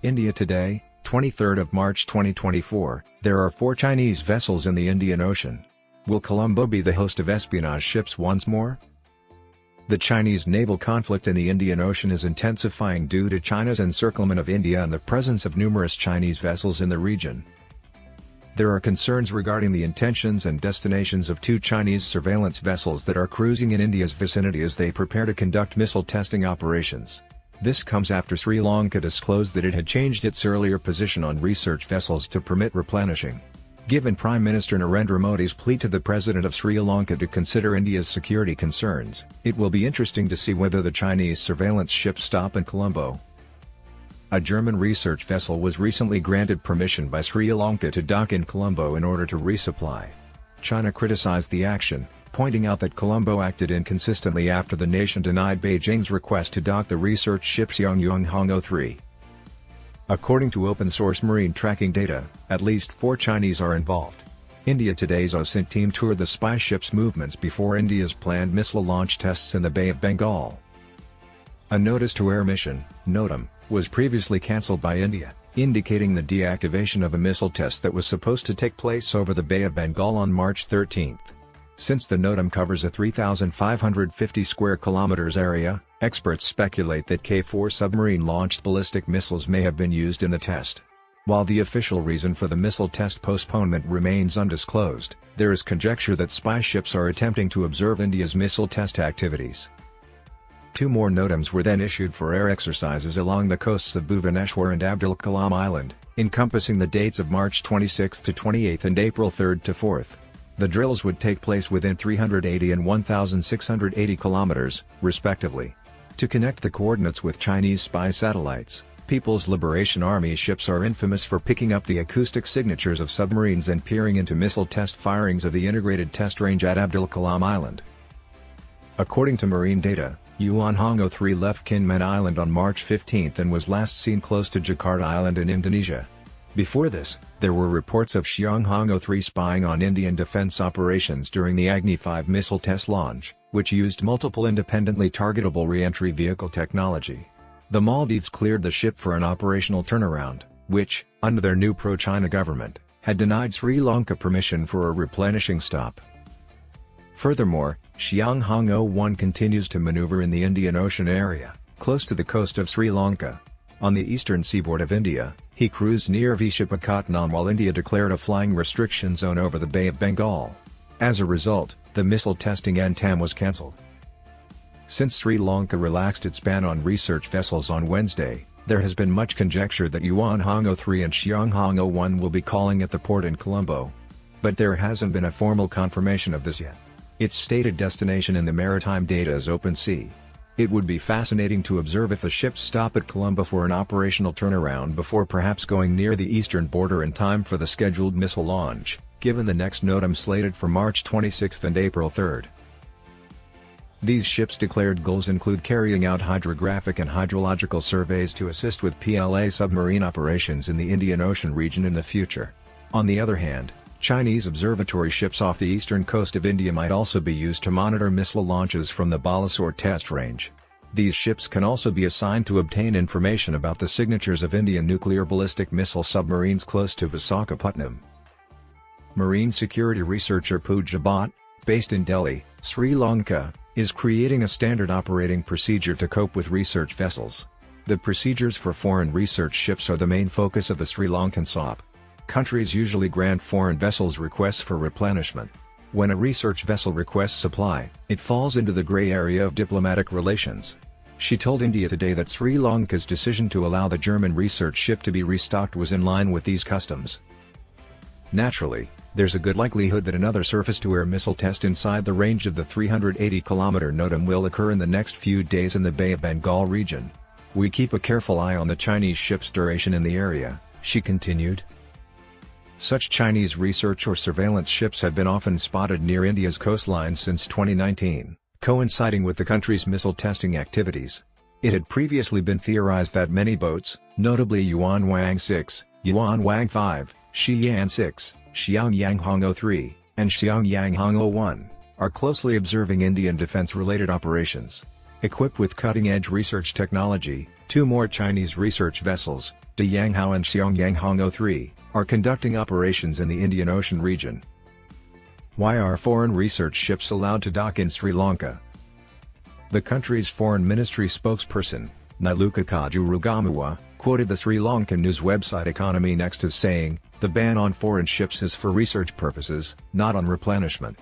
India today, 23rd of March 2024, there are 4 Chinese vessels in the Indian Ocean. Will Colombo be the host of espionage ships once more? The Chinese naval conflict in the Indian Ocean is intensifying due to China's encirclement of India and the presence of numerous Chinese vessels in the region. There are concerns regarding the intentions and destinations of 2 Chinese surveillance vessels that are cruising in India's vicinity as they prepare to conduct missile testing operations. This comes after Sri Lanka disclosed that it had changed its earlier position on research vessels to permit replenishing. Given Prime Minister Narendra Modi's plea to the President of Sri Lanka to consider India's security concerns, it will be interesting to see whether the Chinese surveillance ships stop in Colombo. A German research vessel was recently granted permission by Sri Lanka to dock in Colombo in order to resupply. China criticized the action, pointing out that Colombo acted inconsistently after the nation denied Beijing's request to dock the research ship Xiangyang 03. According to open-source marine tracking data, at least 4 Chinese are involved. India Today's OSINT team toured the spy ship's movements before India's planned missile launch tests in the Bay of Bengal. A notice-to-air mission, NOTAM, was previously cancelled by India, indicating the deactivation of a missile test that was supposed to take place over the Bay of Bengal on March 13. Since the NOTAM covers a 3,550 square kilometers area, experts speculate that K-4 submarine-launched ballistic missiles may have been used in the test. While the official reason for the missile test postponement remains undisclosed, there is conjecture that spy ships are attempting to observe India's missile test activities. 2 more NOTAMs were then issued for air exercises along the coasts of Bhubaneswar and Abdul Kalam Island, encompassing the dates of March 26 to 28 and April 3 to 4. The drills would take place within 380 and 1,680 kilometers, respectively. To connect the coordinates with Chinese spy satellites, People's Liberation Army ships are infamous for picking up the acoustic signatures of submarines and peering into missile test firings of the integrated test range at Abdul Kalam Island. According to marine data, Yuan 03 left Kinmen Island on March 15 and was last seen close to Jakarta Island in Indonesia. Before this, there were reports of Xiangyang 03 spying on Indian defense operations during the Agni 5 missile test launch, which used multiple independently targetable re-entry vehicle technology. The Maldives cleared the ship for an operational turnaround, which, under their new pro-China government, had denied Sri Lanka permission for a replenishing stop. Furthermore, Xiangyang 01 continues to maneuver in the Indian Ocean area, close to the coast of Sri Lanka. On the eastern seaboard of India, he cruised near Vishakhapatnam while India declared a flying restriction zone over the Bay of Bengal. As a result, the missile testing NTAM was cancelled. Since Sri Lanka relaxed its ban on research vessels on Wednesday, there has been much conjecture that Yuan 03 and Xiangyang 01 will be calling at the port in Colombo. But there hasn't been a formal confirmation of this yet. Its stated destination in the maritime data is open sea. It would be fascinating to observe if the ships stop at Colombo for an operational turnaround before perhaps going near the eastern border in time for the scheduled missile launch, given the next NOTAM slated for March 26 and April 3. These ships' declared goals include carrying out hydrographic and hydrological surveys to assist with PLA submarine operations in the Indian Ocean region in the future. On the other hand, Chinese observatory ships off the eastern coast of India might also be used to monitor missile launches from the Balasore test range. These ships can also be assigned to obtain information about the signatures of Indian nuclear ballistic missile submarines close to Visakhapatnam. Marine security researcher Pooja Bhatt, based in Delhi, Sri Lanka, is creating a standard operating procedure to cope with research vessels. The procedures for foreign research ships are the main focus of the Sri Lankan SOP. Countries usually grant foreign vessels requests for replenishment. When a research vessel requests supply, it falls into the gray area of diplomatic relations. She told India Today that Sri Lanka's decision to allow the German research ship to be restocked was in line with these customs. Naturally, there's a good likelihood that another surface-to-air missile test inside the range of the 380-kilometer NOTAM will occur in the next few days in the Bay of Bengal region. We keep a careful eye on the Chinese ship's duration in the area, she continued. Such Chinese research or surveillance ships have been often spotted near India's coastline since 2019, coinciding with the country's missile testing activities. It had previously been theorized that many boats, notably Yuan Wang 6, Yuan Wang 5, Xi'an 6, Xiangyang 03, and Xiangyang 01, are closely observing Indian defense-related operations. Equipped with cutting-edge research technology, Two more Chinese research vessels, De Yanghao and Xiangyanghong 03, are conducting operations in the Indian Ocean region. Why are foreign research ships allowed to dock in Sri Lanka? The country's foreign ministry spokesperson, Niluka Kajurugamuwa, quoted the Sri Lankan news website Economy Next as saying, "The ban on foreign ships is for research purposes, not on replenishment."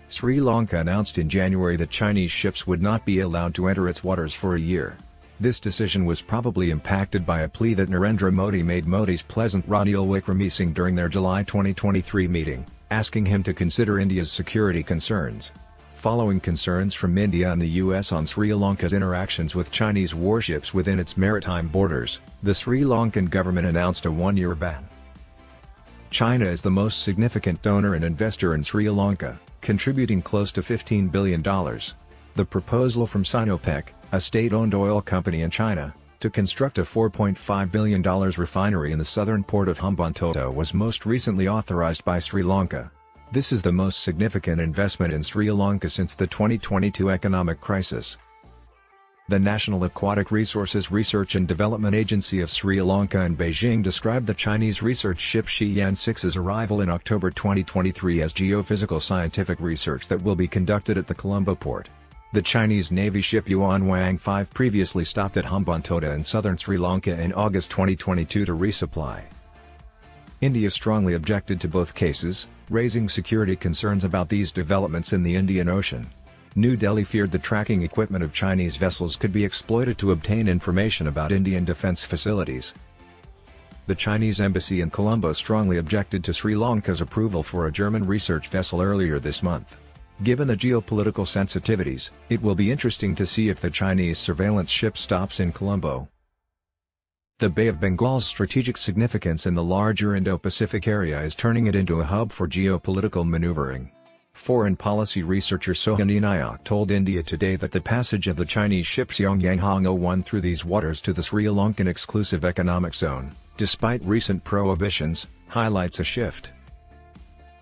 Sri Lanka announced in January that Chinese ships would not be allowed to enter its waters for a year. This decision was probably impacted by a plea that Narendra Modi made Modi's President Ranil Wickremesinghe during their July 2023 meeting, asking him to consider India's security concerns. Following concerns from India and the US on Sri Lanka's interactions with Chinese warships within its maritime borders, the Sri Lankan government announced a one-year ban. China is the most significant donor and investor in Sri Lanka, contributing close to $15 billion. The proposal from Sinopec, a state-owned oil company in China, to construct a $4.5 billion refinery in the southern port of Hambantota was most recently authorized by Sri Lanka. This is the most significant investment in Sri Lanka since the 2022 economic crisis. The National Aquatic Resources Research and Development Agency of Sri Lanka and Beijing described the Chinese research ship Shiyan 6's arrival in October 2023 as geophysical scientific research that will be conducted at the Colombo port. The Chinese Navy ship Yuan Wang 5 previously stopped at Hambantota in southern Sri Lanka in August 2022 to resupply. India strongly objected to both cases, raising security concerns about these developments in the Indian Ocean. New Delhi feared the tracking equipment of Chinese vessels could be exploited to obtain information about Indian defense facilities. The Chinese embassy in Colombo strongly objected to Sri Lanka's approval for a German research vessel earlier this month. Given the geopolitical sensitivities, it will be interesting to see if the Chinese surveillance ship stops in Colombo. The Bay of Bengal's strategic significance in the larger Indo-Pacific area is turning it into a hub for geopolitical maneuvering. Foreign policy researcher Sohini Nayak told India Today that the passage of the Chinese ship Xiangyanghong 01 through these waters to the Sri Lankan exclusive economic zone, despite recent prohibitions, highlights a shift.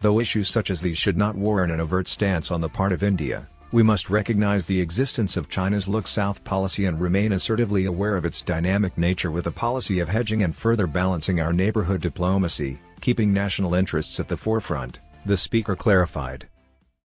Though issues such as these should not warrant an overt stance on the part of India, we must recognize the existence of China's Look South policy and remain assertively aware of its dynamic nature with a policy of hedging and further balancing our neighborhood diplomacy, keeping national interests at the forefront, the speaker clarified.